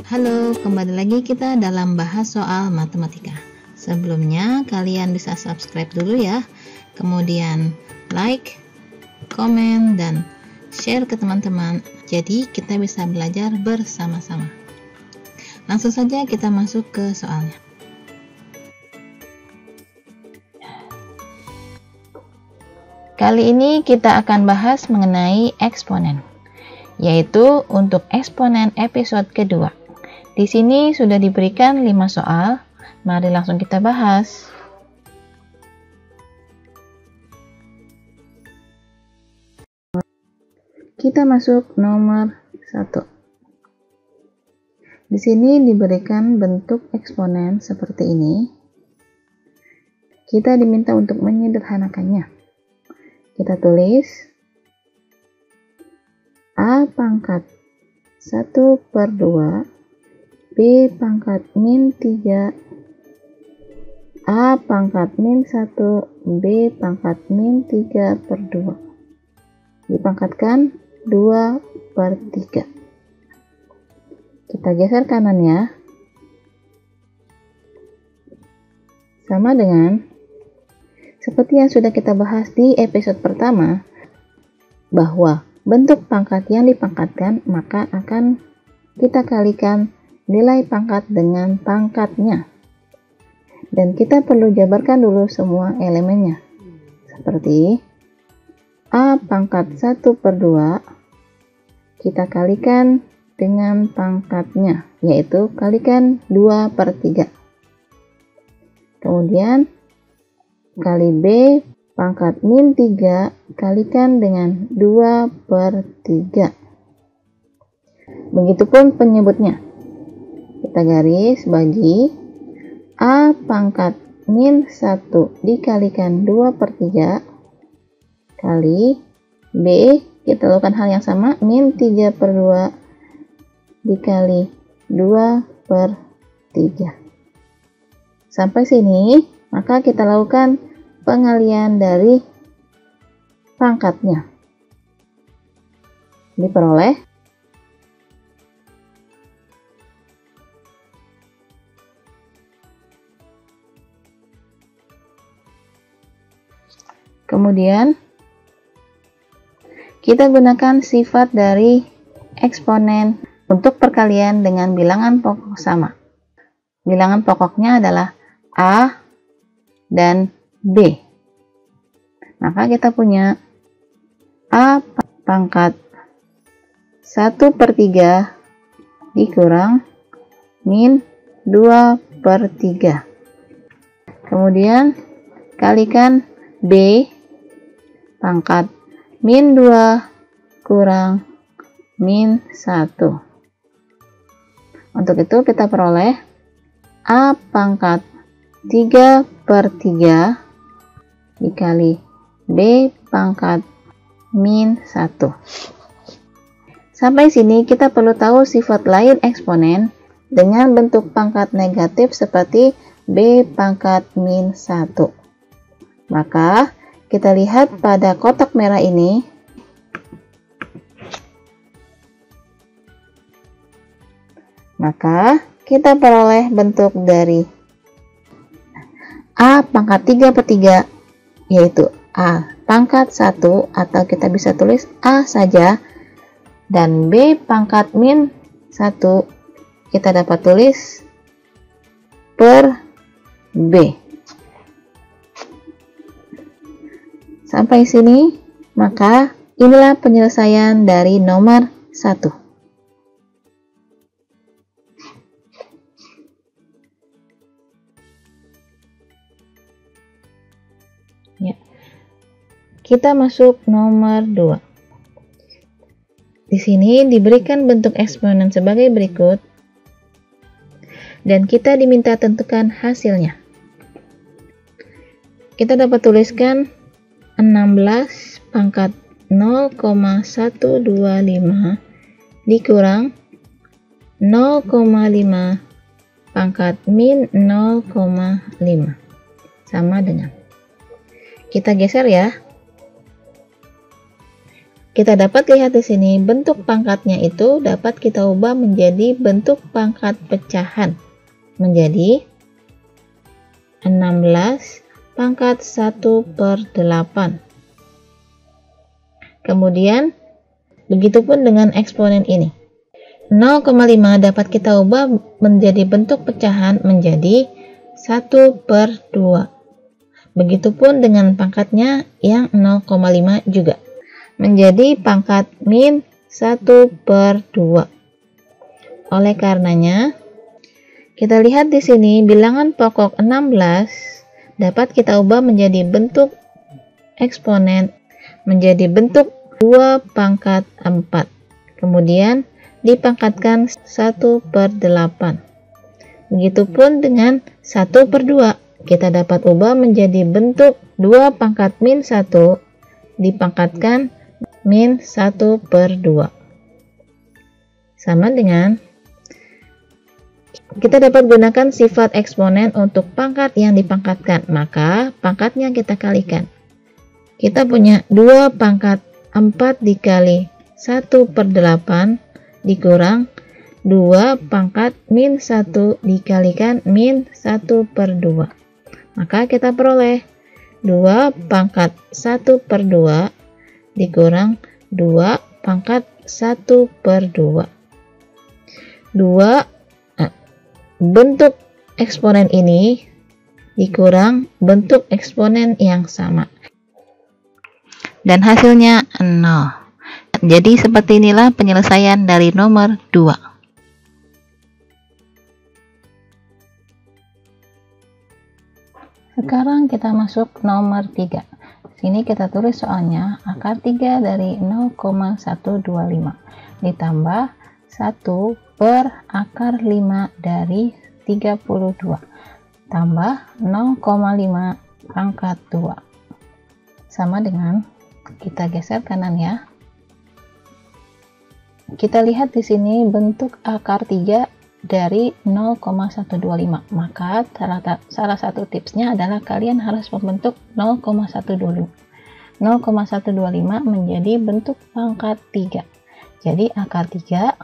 Halo, kembali lagi kita dalam bahas soal matematika. Sebelumnya, kalian bisa subscribe dulu ya. Kemudian like, komen, dan share ke teman-teman. Jadi, kita bisa belajar bersama-sama. Langsung saja kita masuk ke soalnya. Kali ini kita akan bahas mengenai eksponen, yaitu untuk eksponen episode kedua. Di sini sudah diberikan 5 soal. Mari langsung kita bahas. Kita masuk nomor 1. Di sini diberikan bentuk eksponen seperti ini. Kita diminta untuk menyederhanakannya. Kita tulis A pangkat 1/2 B pangkat min 3 A pangkat min 1 B pangkat min 3/2 dipangkatkan 2/3. Kita geser kanan ya, sama dengan seperti yang sudah kita bahas di episode pertama, bahwa bentuk pangkat yang dipangkatkan maka akan kita kalikan nilai pangkat dengan pangkatnya. Dan kita perlu jabarkan dulu semua elemennya. Seperti A pangkat 1/2 kita kalikan dengan pangkatnya, yaitu kalikan 2/3. Kemudian kali B pangkat min 3 kalikan dengan 2/3. Begitupun penyebutnya. Kita garis bagi A pangkat min 1 dikalikan 2/3 kali B, kita lakukan hal yang sama, min 3/2 dikali 2/3. Sampai sini, maka kita lakukan pengalian dari pangkatnya. Diperoleh kemudian kita gunakan sifat dari eksponen untuk perkalian dengan bilangan pokok sama. Bilangan pokoknya adalah A dan B. Maka kita punya A pangkat 1/3 dikurang min 2/3. Kemudian kalikan B pangkat min 2 kurang min 1. Untuk itu kita peroleh A pangkat 3/3 dikali B pangkat min 1. Sampai sini kita perlu tahu sifat lain eksponen dengan bentuk pangkat negatif seperti B pangkat min 1. Maka kita lihat pada kotak merah ini, maka kita peroleh bentuk dari A pangkat 3/3, yaitu A pangkat 1, atau kita bisa tulis A saja, dan B pangkat min 1 kita dapat tulis per B. Sampai sini, maka inilah penyelesaian dari nomor 1. Ya. Kita masuk nomor 2. Di sini diberikan bentuk eksponen sebagai berikut, dan kita diminta tentukan hasilnya. Kita dapat tuliskan 16 pangkat 0,125 dikurang 0,5 pangkat min 0,5 sama dengan. Kita geser ya. kita dapat lihat di sini bentuk pangkatnya itu dapat kita ubah menjadi bentuk pangkat pecahan menjadi 16 pangkat 1/8. Kemudian begitupun dengan eksponen ini. 0,5 dapat kita ubah menjadi bentuk pecahan menjadi 1/2. Begitupun dengan pangkatnya yang 0,5 juga menjadi pangkat min 1/2. Oleh karenanya, kita lihat di sini bilangan pokok 16 dapat kita ubah menjadi bentuk eksponen menjadi bentuk 2 pangkat 4. Kemudian dipangkatkan 1/8. Begitupun dengan 1/2. Kita dapat ubah menjadi bentuk 2 pangkat min 1 dipangkatkan min 1/2. Sama dengan kita dapat gunakan sifat eksponen untuk pangkat yang dipangkatkan, maka pangkatnya kita kalikan. Kita punya 2 pangkat 4 dikali 1/8 dikurang 2 pangkat min 1 dikalikan min 1/2. Maka kita peroleh 2 pangkat 1/2 dikurang 2 pangkat 1/2. Bentuk eksponen ini dikurang bentuk eksponen yang sama. Dan hasilnya 0. Jadi seperti inilah penyelesaian dari nomor 2. Sekarang kita masuk nomor 3. Sini kita tulis soalnya akar 3 dari 0,125 ditambah 1 per akar 5 dari 32 tambah 0,5 pangkat 2. Sama dengan kita geser kanan ya. Kita lihat di sini bentuk akar 3 dari 0,125. Maka salah satu tipsnya adalah kalian harus membentuk 0,125 menjadi bentuk pangkat 3. Jadi akar 3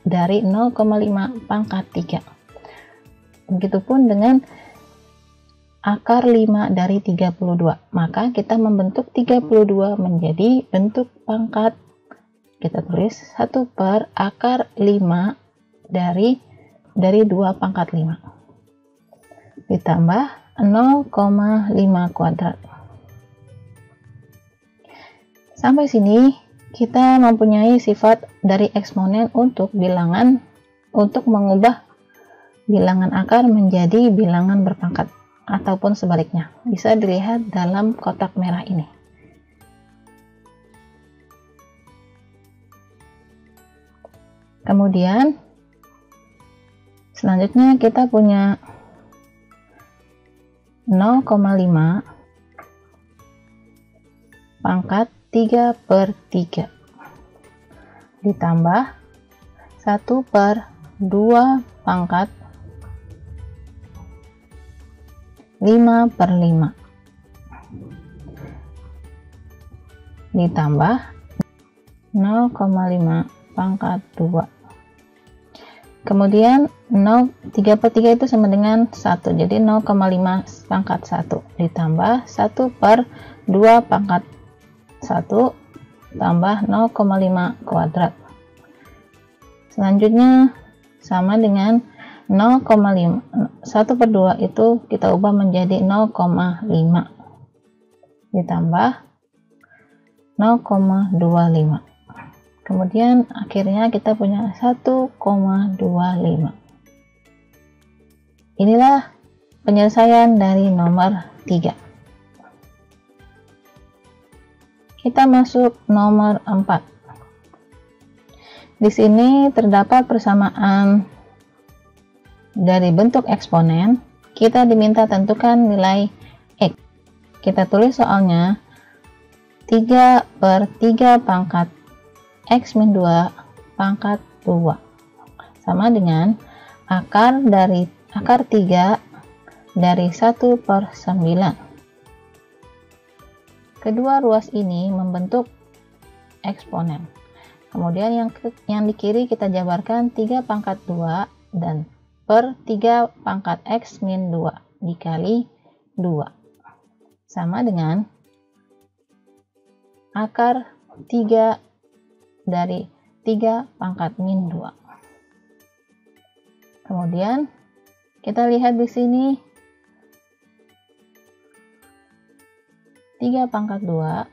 dari 0,5 pangkat 3. Begitupun dengan akar 5 dari 32. Maka kita membentuk 32 menjadi bentuk pangkat. Kita tulis 1 per akar 5 dari 2 pangkat 5 ditambah 0,5 kuadrat. Sampai sini kita mempunyai sifat dari eksponen untuk mengubah bilangan akar menjadi bilangan berpangkat ataupun sebaliknya. Bisa dilihat dalam kotak merah ini. Kemudian selanjutnya kita punya 0,5 pangkat 3/3 ditambah 1/2 pangkat 5/5 ditambah 0,5 pangkat 2. Kemudian 3/3 itu sama dengan 1, jadi 0,5 pangkat 1 ditambah 1/2 pangkat 1 tambah 0,5 kuadrat. Selanjutnya sama dengan 0,5. 1/2 itu kita ubah menjadi 0,5 ditambah 0,25. Kemudian akhirnya kita punya 1,25. Inilah penyelesaian dari nomor 3. Kita masuk nomor 4. Di sini terdapat persamaan dari bentuk eksponen. Kita diminta tentukan nilai X. Kita tulis soalnya 3/3 pangkat X min 2 pangkat 2 sama dengan akar 3 dari 1/9. Kedua ruas ini membentuk eksponen. Kemudian yang di kiri kita jabarkan 3 pangkat 2 dan per 3 pangkat X min 2 dikali 2. Sama dengan akar 3 dari 3 pangkat min 2. Kemudian kita lihat di sini 3 pangkat 2,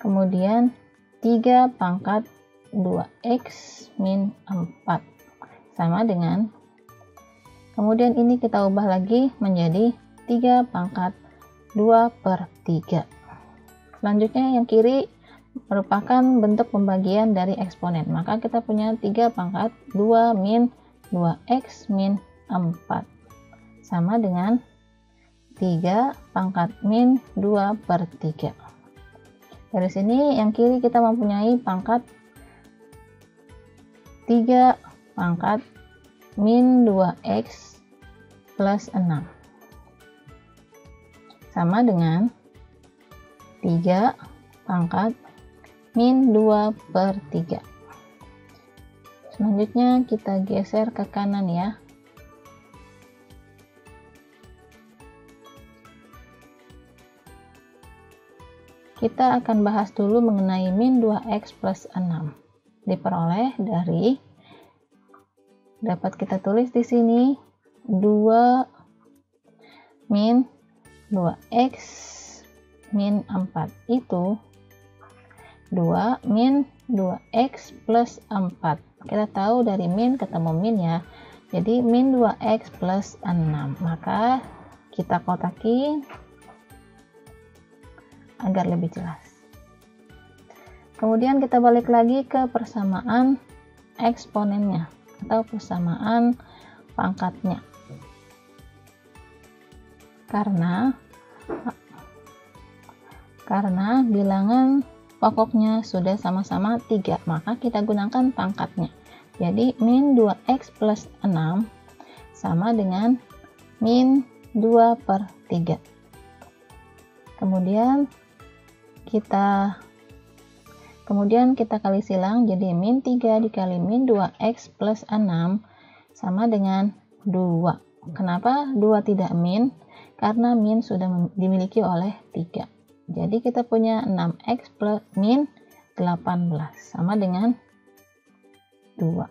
kemudian 3 pangkat 2x min 4 sama dengan, kemudian ini kita ubah lagi menjadi 3 pangkat 2 per 3. Selanjutnya yang kiri merupakan bentuk pembagian dari eksponen, maka kita punya 3 pangkat 2 min 2x min 4 sama dengan 3 pangkat min 2 per 3. Dari sini yang kiri kita mempunyai pangkat 3 pangkat min 2x plus 6 sama dengan 3 pangkat min 2 per 3. Selanjutnya kita geser ke kanan ya. Kita akan bahas dulu mengenai min 2x plus 6. Diperoleh dari, dapat kita tulis di sini 2 min 2x min 4 itu 2 min 2x plus 4. Kita tahu dari min ketemu min ya. Jadi min 2x plus 6. Maka kita kotakin agar lebih jelas. Kemudian kita balik lagi ke persamaan eksponennya atau persamaan pangkatnya. Karena bilangan pokoknya sudah sama-sama 3, maka kita gunakan pangkatnya. Jadi min 2x plus 6 sama dengan min 2 per 3. Kemudian kita kali silang, jadi min 3 dikali min 2x plus 6 sama dengan 2. Kenapa 2 tidak min? Karena min sudah dimiliki oleh 3. Jadi kita punya 6x plus min 18 sama dengan 2.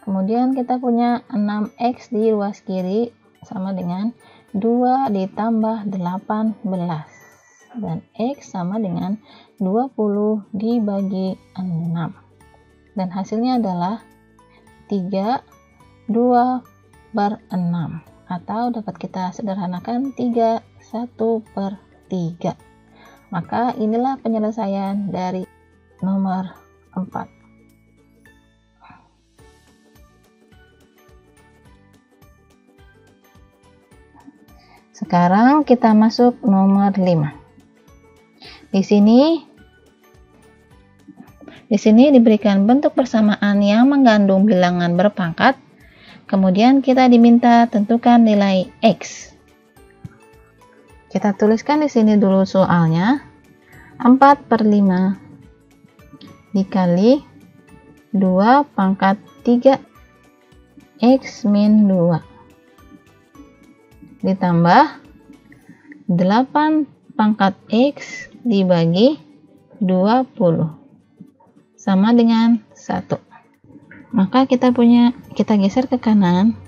Kemudian kita punya 6x di ruas kiri sama dengan 2 ditambah 18 dan x sama dengan 20 dibagi 6 dan hasilnya adalah 3 2 per 6 atau dapat kita sederhanakan 3 1 per 3. Maka inilah penyelesaian dari nomor 4. Sekarang kita masuk nomor 5. Di sini diberikan bentuk persamaan yang mengandung bilangan berpangkat. Kemudian kita diminta tentukan nilai x. Kita tuliskan di sini dulu soalnya. 4/5 dikali 2 pangkat 3 x min 2 ditambah 8 pangkat x dibagi 20 sama dengan 1. Maka kita geser ke kanan.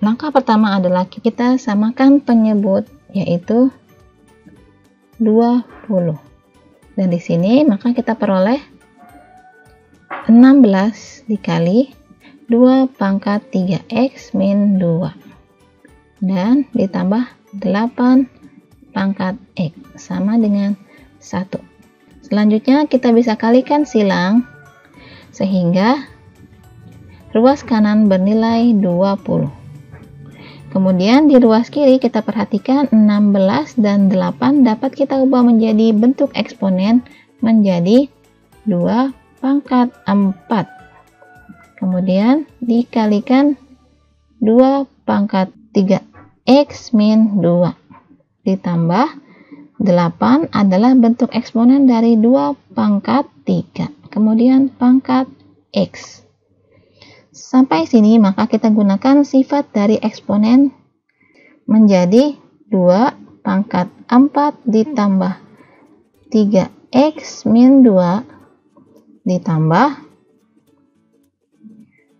Langkah pertama adalah kita samakan penyebut, yaitu 20. Dan di sini maka kita peroleh 16 dikali 2 pangkat 3x min 2 dan ditambah 8 pangkat x sama dengan 1. Selanjutnya kita bisa kalikan silang sehingga ruas kanan bernilai 20. Kemudian di ruas kiri kita perhatikan 16 dan 8 dapat kita ubah menjadi bentuk eksponen menjadi 2 pangkat 4. Kemudian dikalikan 2 pangkat 3 X min 2 ditambah 8 adalah bentuk eksponen dari 2 pangkat 3, kemudian pangkat X. Sampai sini maka kita gunakan sifat dari eksponen menjadi 2 pangkat 4 ditambah 3X min 2 ditambah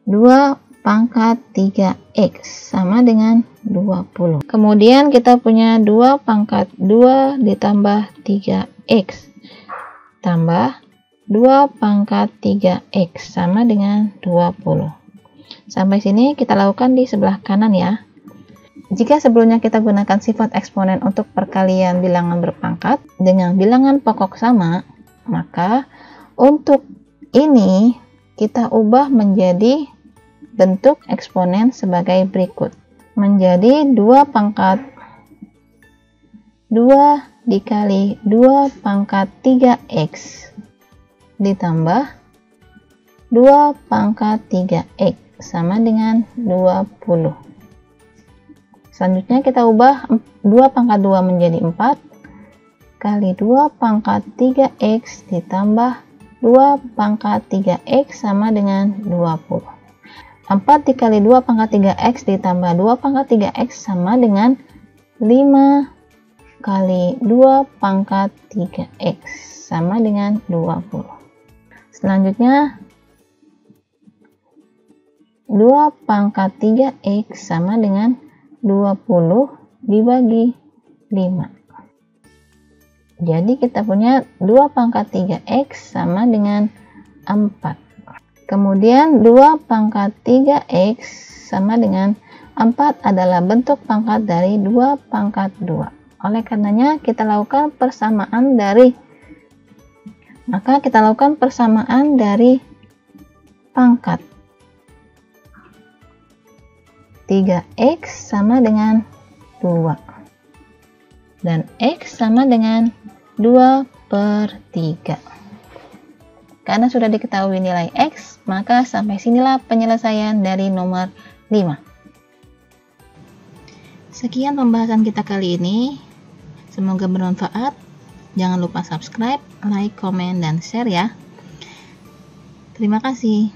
2 pangkat 3X sama dengan 20. Kemudian kita punya 2 pangkat 2 ditambah 3X tambah 2 pangkat 3X sama dengan 20. Sampai sini kita lakukan di sebelah kanan ya. Jika sebelumnya kita gunakan sifat eksponen untuk perkalian bilangan berpangkat dengan bilangan pokok sama, maka untuk ini kita ubah menjadi bentuk eksponen sebagai berikut. Menjadi 2 pangkat 2 dikali 2 pangkat 3X ditambah 2 pangkat 3X sama dengan 20. Selanjutnya kita ubah 2 pangkat 2 menjadi 4 kali 2 pangkat 3X ditambah 2 pangkat 3X sama dengan 20. 4 dikali 2 pangkat 3X ditambah 2 pangkat 3X sama dengan 5 kali 2 pangkat 3X sama dengan 20. Selanjutnya 2 pangkat 3X sama dengan 20 dibagi 5. Jadi kita punya 2 pangkat 3X sama dengan 4. Kemudian 2 pangkat 3X sama dengan 4 adalah bentuk pangkat dari 2 pangkat 2. Oleh karenanya kita lakukan persamaan dari pangkat 3X sama dengan 2 dan X sama dengan 2/3. Karena sudah diketahui nilai X, maka sampai sinilah penyelesaian dari nomor 5. Sekian pembahasan kita kali ini. Semoga bermanfaat. Jangan lupa subscribe, like, komen, dan share ya. Terima kasih.